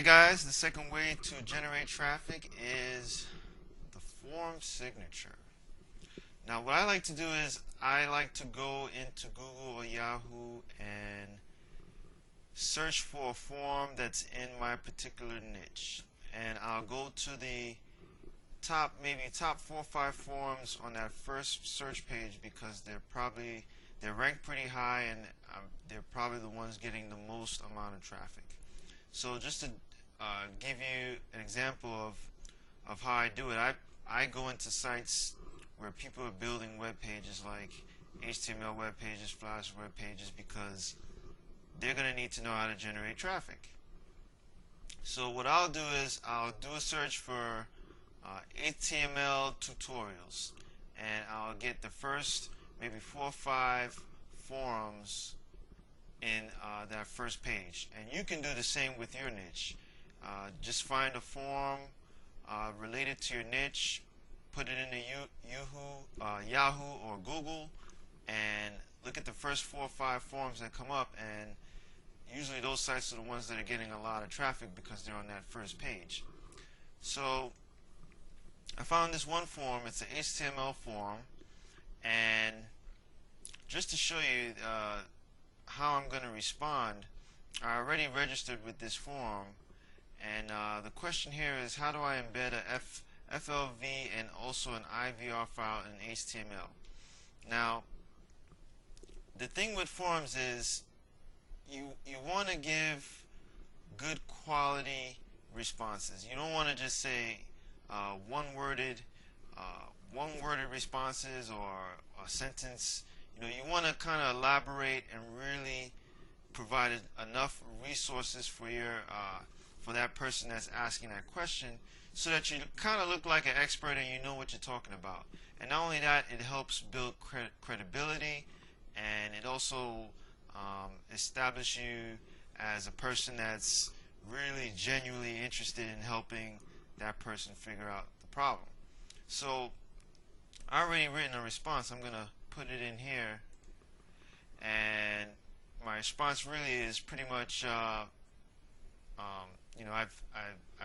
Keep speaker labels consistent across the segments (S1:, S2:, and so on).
S1: Alright guys, the second way to generate traffic is the form signature. Now what I like to do is I like to go into Google or Yahoo and search for a form that's in my particular niche. And I'll go to the maybe top 4 or 5 forums on that first search page because they're ranked pretty high and they're probably the ones getting the most amount of traffic. So just to give you an example of how I do it, I go into sites where people are building web pages like HTML web pages, Flash web pages, because they're going to need to know how to generate traffic. So what I'll do is I'll do a search for HTML tutorials, and I'll get the first maybe 4 or 5 forums in that first page. And you can do the same with your niche. Just find a forum related to your niche, put it into Yahoo or Google, and look at the first 4 or 5 forums that come up, and usually those sites are the ones that are getting a lot of traffic because they're on that first page. So I found this one forum. It's an HTML forum, and just to show you how I'm going to respond, I already registered with this forum, and the question here is, how do I embed a FLV and also an IVR file in HTML? Now, the thing with forums is you want to give good quality responses. You don't want to just say one-worded responses or a sentence. You want to kind of elaborate and really provide enough resources for for that person that's asking that question, so that you kind of look like an expert and you know what you're talking about. And not only that, it helps build credibility, and it also establishes you as a person that's really genuinely interested in helping that person figure out the problem. So I already written a response. I'm going to put it in here, and my response really is pretty much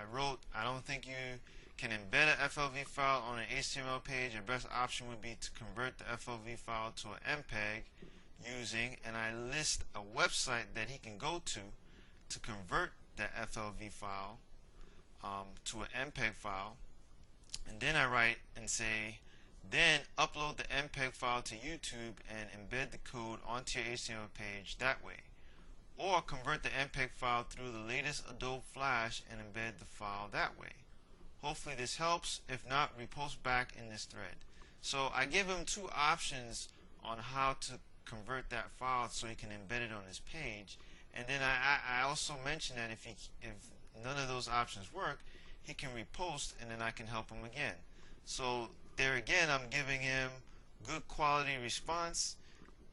S1: I wrote, I don't think you can embed an FLV file on an HTML page. Your best option would be to convert the FLV file to an MPEG using, and I list a website that he can go to convert that FLV file to an MPEG file. And then I write and say, then upload the MPEG file to YouTube and embed the code onto your HTML page that way. Or convert the MPEG file through the latest Adobe Flash and embed the file that way. Hopefully this helps. If not, repost back in this thread. So I give him 2 options on how to convert that file so he can embed it on his page. And then I also mention that if none of those options work, he can repost, and then I can help him again. So there again, I'm giving him good quality response,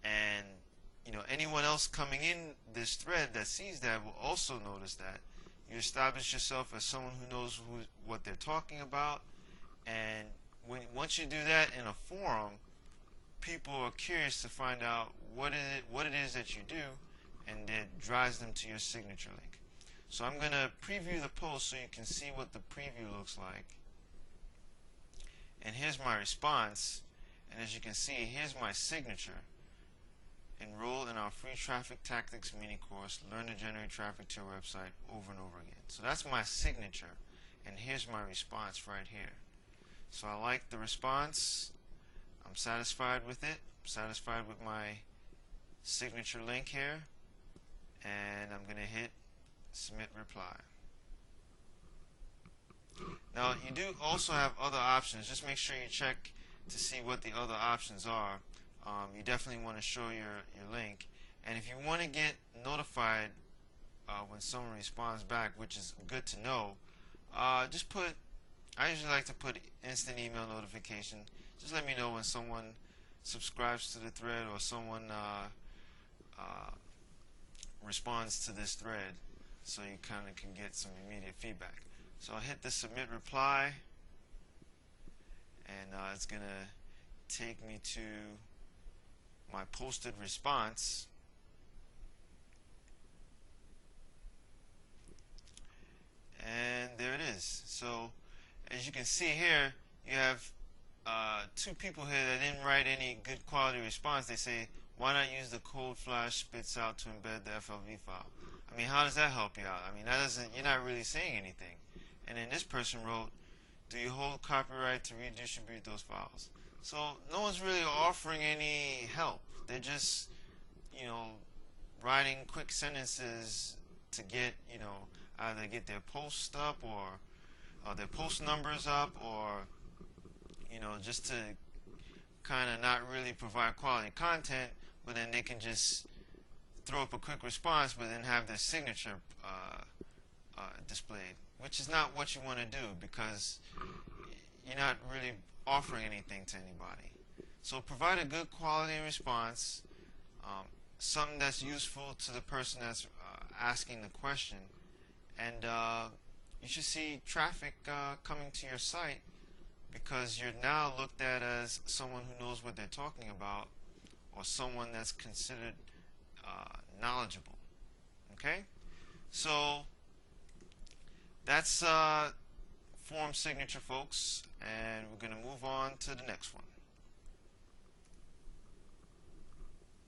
S1: and anyone else coming in this thread that sees that will also notice that. You establish yourself as someone who knows what they're talking about, and once you do that in a forum, people are curious to find out what it is that you do, and that drives them to your signature link. So I'm going to preview the post so you can see what the preview looks like. And here's my response, and as you can see, here's my signature. Enroll in our free traffic tactics mini course. Learn to generate traffic to your website over and over again. So that's my signature, and here's my response right here. So I like the response. I'm satisfied with it. I'm satisfied with my signature link here, and I'm going to hit submit reply. Now you do also have other options. Just make sure you check to see what the other options are. You definitely want to show your link, and if you want to get notified when someone responds back, which is good to know, I usually like to put instant email notification. Just let me know when someone subscribes to the thread or someone responds to this thread, so you kind of can get some immediate feedback. So I'll hit the submit reply, and it's going to take me to my posted response. So as you can see here, you have two people here that didn't write any good quality response. They say, why not use the code Flash spits out to embed the FLV file? I mean, how does that help you out? I mean, that doesn't, you're not really saying anything. And then this person wrote, do you hold copyright to redistribute those files? So no one's really offering any help. They're just, you know, writing quick sentences to get, you know, either get their post up or their post numbers up, or, you know, just to kind of not really provide quality content, but then they can just throw up a quick response, but then have their signature displayed, which is not what you want to do, because you're not really offering anything to anybody. So provide a good quality response, something that's useful to the person that's asking the question, and you should see traffic coming to your site, because you're now looked at as someone who knows what they're talking about, or someone that's considered knowledgeable. Okay? So that's form signature, folks, and we're going to move on to the next one.